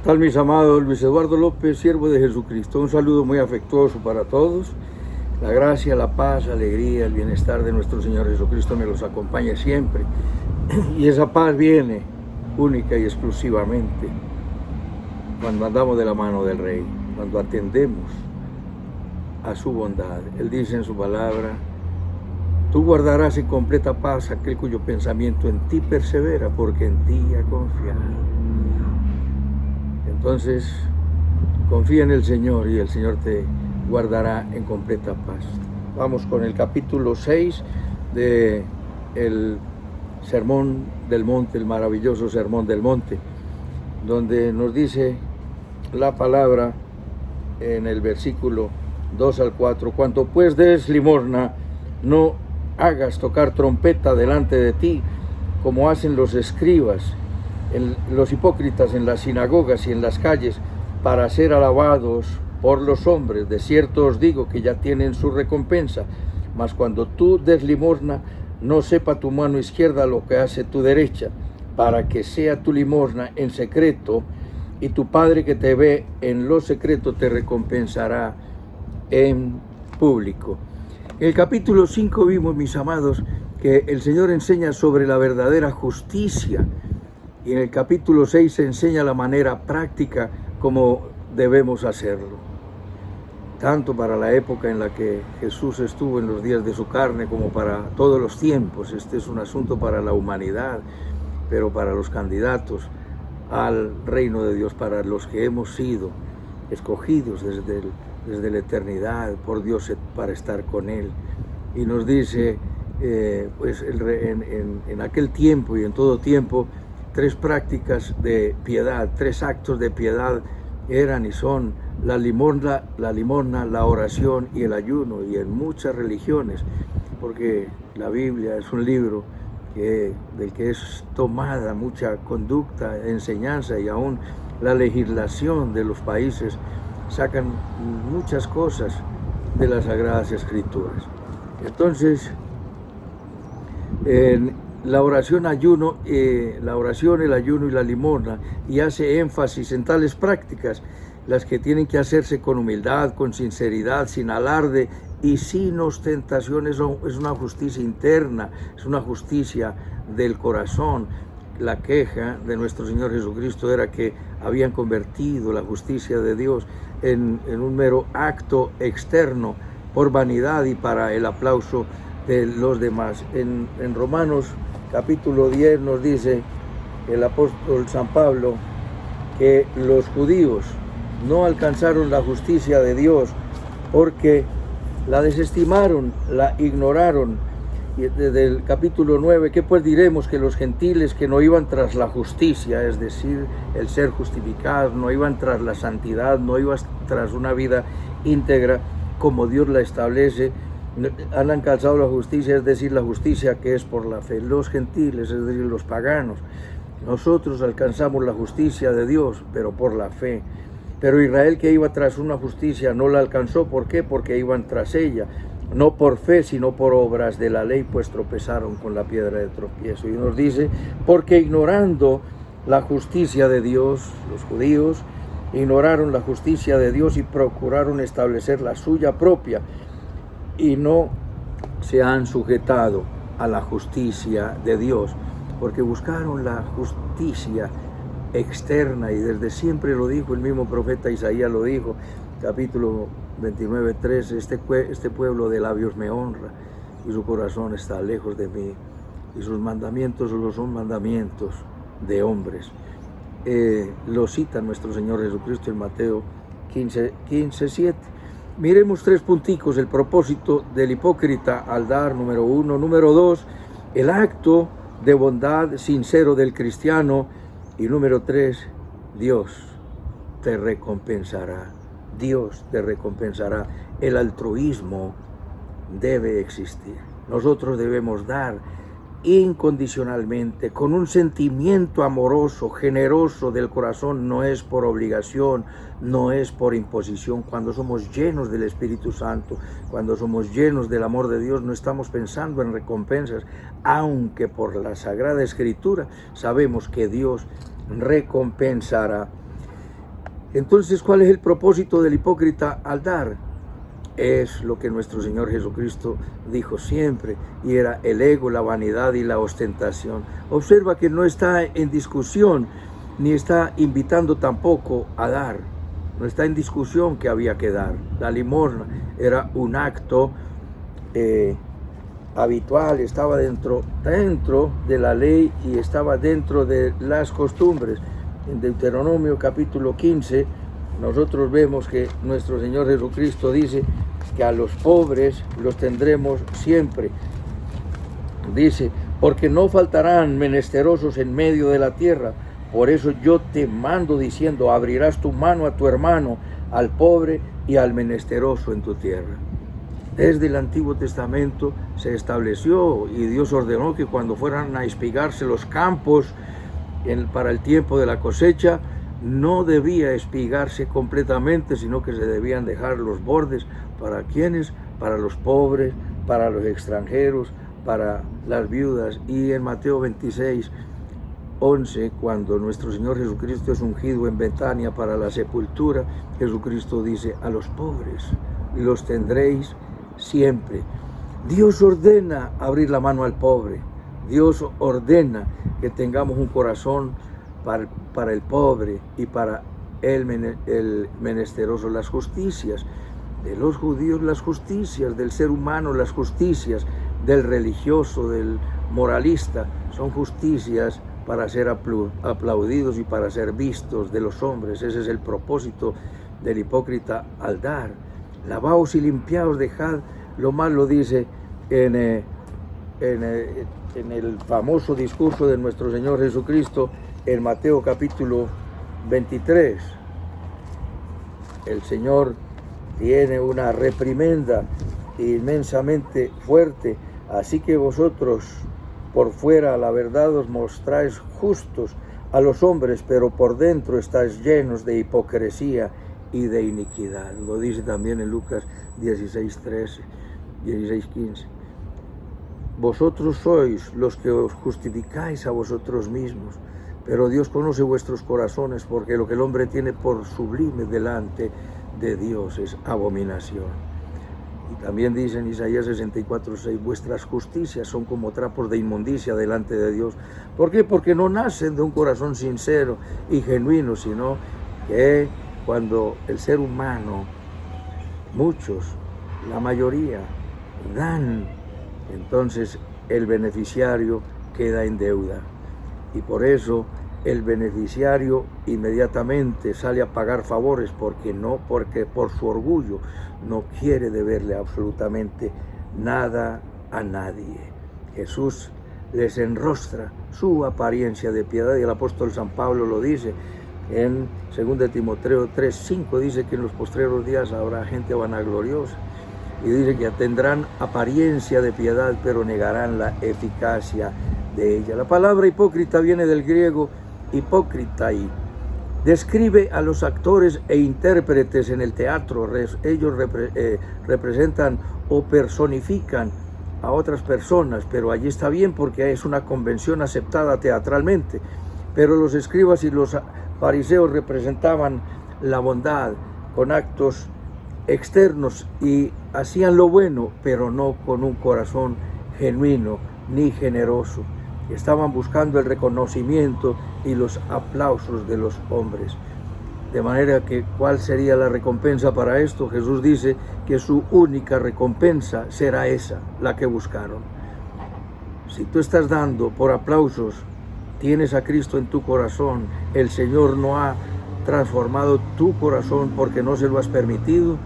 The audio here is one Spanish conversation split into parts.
Tal mis amados, Luis Eduardo López, siervo de Jesucristo. Un saludo muy afectuoso para todos. La gracia, la paz, la alegría, el bienestar de nuestro Señor Jesucristo me los acompaña siempre. Y esa paz viene única y exclusivamente cuando andamos de la mano del Rey, cuando atendemos a su bondad. Él dice en su palabra: tú guardarás en completa paz aquel cuyo pensamiento en ti persevera, porque en ti ha confiado. Entonces, confía en el Señor y el Señor te guardará en completa paz. Vamos con el capítulo 6 de el Sermón del Monte, el maravilloso Sermón del Monte, donde nos dice la palabra en el versículo 2 al 4: cuanto pues des limosna, no hagas tocar trompeta delante de ti, como hacen los escribas, los hipócritas en las sinagogas y en las calles, para ser alabados por los hombres. De cierto os digo que ya tienen su recompensa. Mas cuando tú des limosna, no sepa tu mano izquierda lo que hace tu derecha, para que sea tu limosna en secreto, y tu Padre que te ve en lo secreto te recompensará en público. En el capítulo 5 vimos, mis amados, que el Señor enseña sobre la verdadera justicia. Y en el capítulo 6 se enseña la manera práctica como debemos hacerlo. Tanto para la época en la que Jesús estuvo en los días de su carne, como para todos los tiempos. Este es un asunto para la humanidad, pero para los candidatos al reino de Dios, para los que hemos sido escogidos desde la eternidad por Dios para estar con Él. Y nos dice, en aquel tiempo y en todo tiempo, tres prácticas de piedad, tres actos de piedad eran y son la limosna, la oración y el ayuno. Y en muchas religiones, porque la Biblia es un libro del que es tomada mucha conducta, enseñanza, y aún la legislación de los países sacan muchas cosas de las Sagradas Escrituras. Entonces, la oración, el ayuno y la limosna, y hace énfasis en tales prácticas, las que tienen que hacerse con humildad, con sinceridad, sin alarde y sin ostentación. Es una justicia interna, es una justicia del corazón. La queja de nuestro Señor Jesucristo era que habían convertido la justicia de Dios en un mero acto externo por vanidad y para el aplauso de los demás. En Romanos capítulo 10 nos dice el apóstol San Pablo que los judíos no alcanzaron la justicia de Dios porque la desestimaron, la ignoraron. Y desde el capítulo 9, ¿qué pues diremos? Que los gentiles que no iban tras la justicia, es decir, el ser justificados, no iban tras la santidad, no iban tras una vida íntegra como Dios la establece, han alcanzado la justicia, es decir, la justicia que es por la fe. Los gentiles, es decir, los paganos, nosotros alcanzamos la justicia de Dios, pero por la fe. Pero Israel, que iba tras una justicia, no la alcanzó. ¿Por qué? Porque iban tras ella, no por fe, sino por obras de la ley, pues tropezaron con la piedra de tropiezo. Y nos dice, porque ignorando la justicia de Dios, los judíos ignoraron la justicia de Dios y procuraron establecer la suya propia, y no se han sujetado a la justicia de Dios, porque buscaron la justicia externa, y desde siempre lo dijo el mismo profeta Isaías, lo dijo, capítulo 29:3, este pueblo de labios me honra, y su corazón está lejos de mí, y sus mandamientos solo son mandamientos de hombres. Lo cita nuestro Señor Jesucristo en Mateo 15:7. Miremos tres punticos: el propósito del hipócrita al dar, número 1. Número 2, el acto de bondad sincero del cristiano. Y número 3, Dios te recompensará. Dios te recompensará. El altruismo debe existir. Nosotros debemos dar incondicionalmente, con un sentimiento amoroso, generoso del corazón. No es por obligación, no es por imposición. Cuando somos llenos del Espíritu Santo, cuando somos llenos del amor de Dios, no estamos pensando en recompensas, aunque por la Sagrada Escritura sabemos que Dios recompensará. Entonces, ¿cuál es el propósito del hipócrita al dar? Es lo que nuestro Señor Jesucristo dijo siempre, y era el ego, la vanidad y la ostentación. Observa que no está en discusión, ni está invitando tampoco a dar. No está en discusión que había que dar. La limosna era un acto habitual, estaba dentro de la ley y estaba dentro de las costumbres. En Deuteronomio capítulo 15, nosotros vemos que nuestro Señor Jesucristo dice que a los pobres los tendremos siempre. Dice, porque no faltarán menesterosos en medio de la tierra. Por eso yo te mando diciendo, abrirás tu mano a tu hermano, al pobre y al menesteroso en tu tierra. Desde el Antiguo Testamento se estableció y Dios ordenó que cuando fueran a espigarse los campos para el tiempo de la cosecha, no debía espigarse completamente, sino que se debían dejar los bordes. ¿Para quiénes? Para los pobres, para los extranjeros, para las viudas. Y en Mateo 26, 11, cuando nuestro Señor Jesucristo es ungido en Betania para la sepultura, Jesucristo dice, a los pobres los tendréis siempre. Dios ordena abrir la mano al pobre. Dios ordena que tengamos un corazón para el pobre y para el menesteroso. Las justicias de los judíos, las justicias del ser humano, las justicias del religioso, del moralista, son justicias para ser aplaudidos y para ser vistos de los hombres. Ese es el propósito del hipócrita al dar. Lavaos y limpiaos, dejad lo malo, dice en el famoso discurso de nuestro Señor Jesucristo en Mateo capítulo 23. El Señor tiene una reprimenda inmensamente fuerte. Así que vosotros por fuera la verdad os mostráis justos a los hombres, pero por dentro estáis llenos de hipocresía y de iniquidad. Lo dice también en Lucas 16:13, 16:15. Vosotros sois los que os justificáis a vosotros mismos, pero Dios conoce vuestros corazones, porque lo que el hombre tiene por sublime delante de Dios es abominación. Y también dice en Isaías 64:6, vuestras justicias son como trapos de inmundicia delante de Dios. ¿Por qué? Porque no nacen de un corazón sincero y genuino, sino que cuando el ser humano, muchos, la mayoría, dan, entonces el beneficiario queda en deuda. Y por eso el beneficiario inmediatamente sale a pagar favores, porque por su orgullo no quiere deberle absolutamente nada a nadie. Jesús les enrostra su apariencia de piedad, y el apóstol San Pablo lo dice en 2 Timoteo 3:5, dice que en los postreros días habrá gente vanagloriosa, y dice que tendrán apariencia de piedad, pero negarán la eficacia de ella. La palabra hipócrita viene del griego hipócritai. Describe a los actores e intérpretes en el teatro. Ellos representan o personifican a otras personas, pero allí está bien porque es una convención aceptada teatralmente. Pero los escribas y los fariseos representaban la bondad con actos externos y hacían lo bueno, pero no con un corazón genuino ni generoso. Estaban buscando el reconocimiento y los aplausos de los hombres. De manera que, ¿cuál sería la recompensa para esto? Jesús dice que su única recompensa será esa, la que buscaron. Si tú estás dando por aplausos, tienes a Cristo en tu corazón, el Señor no ha transformado tu corazón porque no se lo has permitido.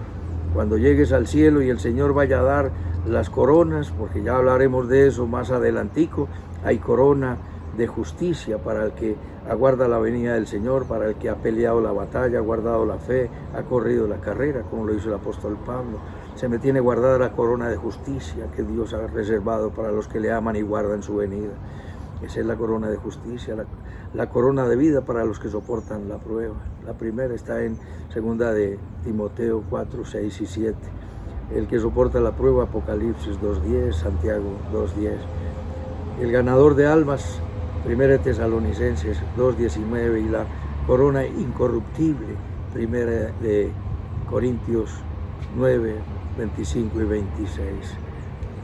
Cuando llegues al cielo y el Señor vaya a dar las coronas, porque ya hablaremos de eso más adelantico, hay corona de justicia para el que aguarda la venida del Señor, para el que ha peleado la batalla, ha guardado la fe, ha corrido la carrera, como lo hizo el apóstol Pablo. Se me tiene guardada la corona de justicia que Dios ha reservado para los que le aman y guardan su venida. Esa es la corona de justicia, la corona de vida para los que soportan la prueba. La primera está en 2 de Timoteo 4:6 y 7. El que soporta la prueba, Apocalipsis 2:10, Santiago 2:10. El ganador de almas, 1 Tesalonicenses 2:19, y la corona incorruptible Primera de Corintios 9, 25 y 26.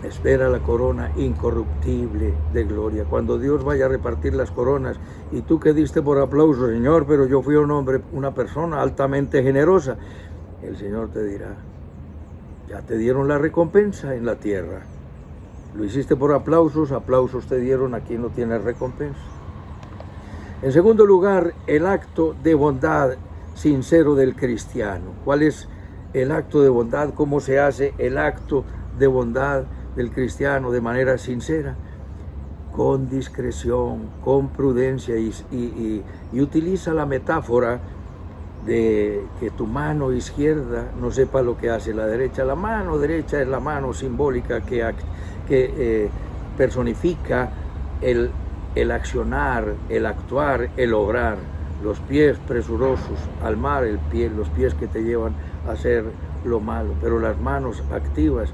Espera la corona incorruptible de gloria. Cuando Dios vaya a repartir las coronas, y tú que diste por aplauso, Señor, pero yo fui un hombre, una persona altamente generosa, el Señor te dirá, ya te dieron la recompensa en la tierra. Lo hiciste por aplausos, aplausos te dieron, aquí no tienes recompensa. En segundo lugar, el acto de bondad sincero del cristiano. ¿Cuál es el acto de bondad? ¿Cómo se hace el acto de bondad del cristiano de manera sincera? Con discreción, con prudencia y utiliza la metáfora de que tu mano izquierda no sepa lo que hace la derecha. La mano derecha es la mano simbólica que personifica el accionar, el actuar, el obrar. Los pies presurosos al mar, los pies que te llevan a hacer lo malo, pero las manos activas,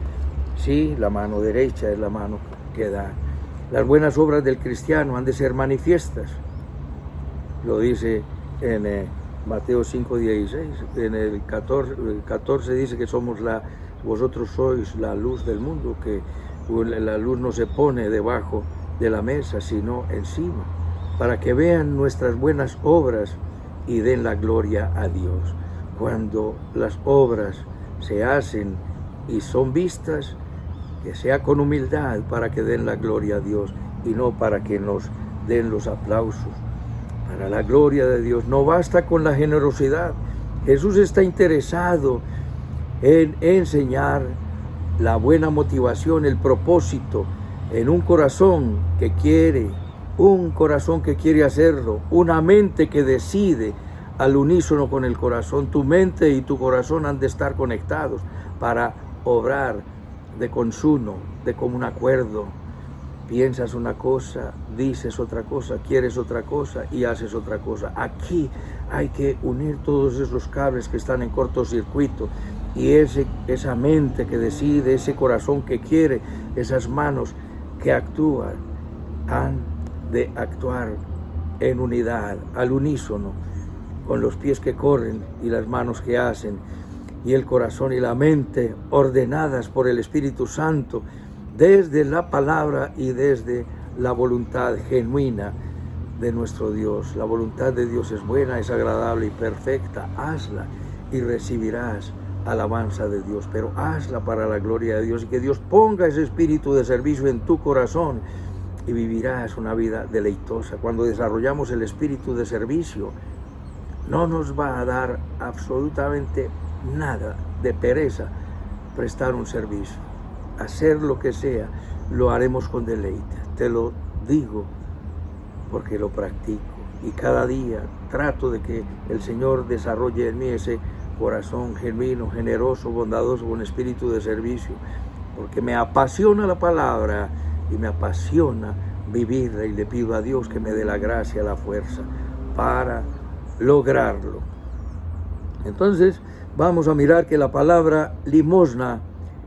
sí, la mano derecha es la mano que da. Las buenas obras del cristiano han de ser manifiestas, lo dice en Mateo 5:16, en el 14 dice que vosotros sois la luz del mundo, que la luz no se pone debajo de la mesa, sino encima, para que vean nuestras buenas obras y den la gloria a Dios. Cuando las obras se hacen y son vistas, que sea con humildad para que den la gloria a Dios y no para que nos den los aplausos. Para la gloria de Dios no basta con la generosidad. Jesús está interesado en enseñar la buena motivación, el propósito en un corazón que quiere hacerlo, una mente que decide al unísono con el corazón. Tu mente y tu corazón han de estar conectados para obrar de consuno, de común acuerdo. Piensas una cosa, dices otra cosa, quieres otra cosa y haces otra cosa. Aquí hay que unir todos esos cables que están en cortocircuito, y esa mente que decide, ese corazón que quiere, esas manos que actúan, han de actuar en unidad, al unísono, con los pies que corren y las manos que hacen, y el corazón y la mente ordenadas por el Espíritu Santo desde la palabra y desde la voluntad genuina de nuestro Dios. La voluntad de Dios es buena, es agradable y perfecta. Hazla y recibirás alabanza de Dios, pero hazla para la gloria de Dios, y que Dios ponga ese espíritu de servicio en tu corazón y vivirás una vida deleitosa. Cuando desarrollamos el espíritu de servicio, no nos va a dar absolutamente nada de pereza prestar un servicio. Hacer lo que sea, lo haremos con deleite. Te lo digo porque lo practico, y cada día trato de que el Señor desarrolle en mí ese corazón genuino, generoso, bondadoso, con espíritu de servicio, porque me apasiona la palabra y me apasiona vivirla, y le pido a Dios que me dé la gracia, la fuerza para lograrlo. Entonces vamos a mirar que la palabra limosna,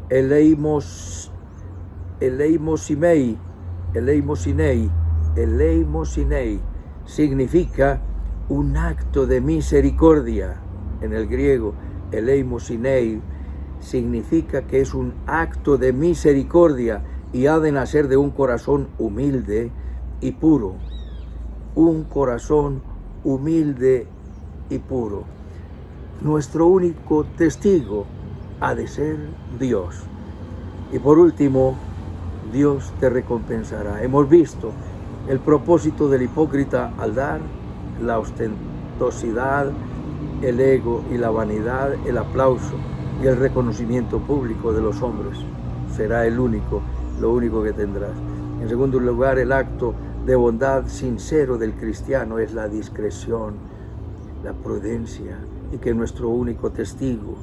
eleimosinei, significa un acto de misericordia. En el griego, eleimosinei significa que es un acto de misericordia, y ha de nacer de un corazón humilde y puro. Un corazón humilde y puro. Nuestro único testigo ha de ser Dios. Y por último, Dios te recompensará. Hemos visto el propósito del hipócrita al dar: la ostentosidad, el ego y la vanidad, el aplauso y el reconocimiento público de los hombres. Será lo único que tendrás. En segundo lugar, el acto de bondad sincero del cristiano es la discreción, la prudencia, y que nuestro único testigo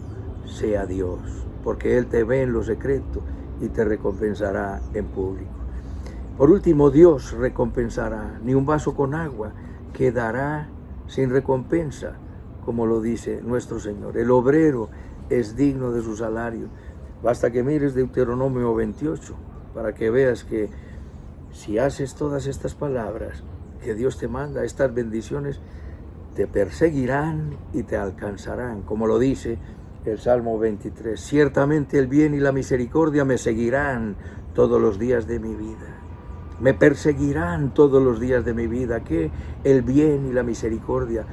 sea Dios, porque Él te ve en lo secreto y te recompensará en público. Por último, Dios recompensará. Ni un vaso con agua quedará sin recompensa, como lo dice nuestro Señor. El obrero es digno de su salario. Basta que mires Deuteronomio 28 para que veas que si haces todas estas palabras que Dios te manda, estas bendiciones, te perseguirán y te alcanzarán, como lo dice el Salmo 23. Ciertamente el bien y la misericordia me seguirán todos los días de mi vida. Me perseguirán todos los días de mi vida. ¿Qué? El bien y la misericordia.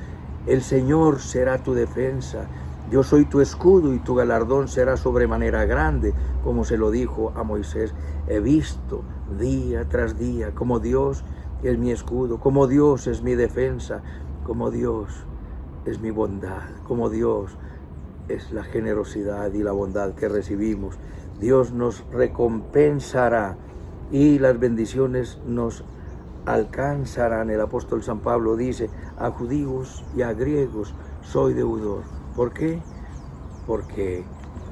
El Señor será tu defensa. Yo soy tu escudo y tu galardón será sobremanera grande, como se lo dijo a Moisés. He visto día tras día como Dios es mi escudo, como Dios es mi defensa, como Dios es mi bondad, como Dios es la generosidad y la bondad que recibimos. Dios nos recompensará y las bendiciones nos alcanzarán. El apóstol San Pablo dice, a judíos y a griegos soy deudor. ¿Por qué? Porque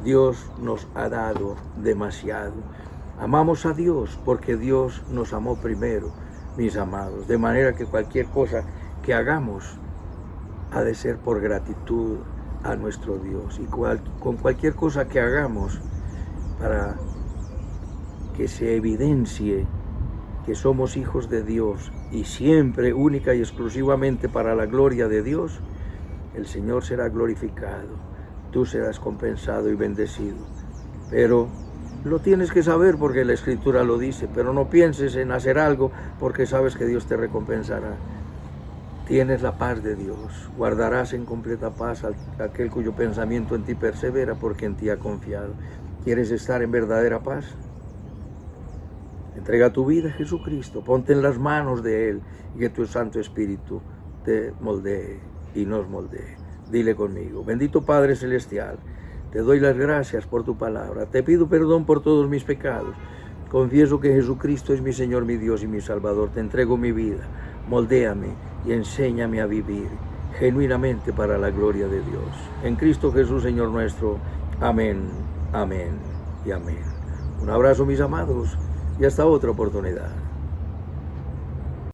Dios nos ha dado demasiado. Amamos a Dios porque Dios nos amó primero, mis amados. De manera que cualquier cosa que hagamos ha de ser por gratitud a nuestro Dios. Y con cualquier cosa que hagamos para que se evidencie que somos hijos de Dios y siempre, única y exclusivamente para la gloria de Dios, el Señor será glorificado, tú serás compensado y bendecido. Pero lo tienes que saber porque la Escritura lo dice, pero no pienses en hacer algo porque sabes que Dios te recompensará. Tienes la paz de Dios, guardarás en completa paz a aquel cuyo pensamiento en ti persevera porque en ti ha confiado. ¿Quieres estar en verdadera paz? Entrega tu vida a Jesucristo, ponte en las manos de Él y que tu Santo Espíritu te moldee y nos moldee. Dile conmigo, bendito Padre Celestial, te doy las gracias por tu palabra, te pido perdón por todos mis pecados, confieso que Jesucristo es mi Señor, mi Dios y mi Salvador, te entrego mi vida, moldéame y enséñame a vivir genuinamente para la gloria de Dios. En Cristo Jesús, Señor nuestro, amén, amén y amén. Un abrazo, mis amados, y hasta otra oportunidad.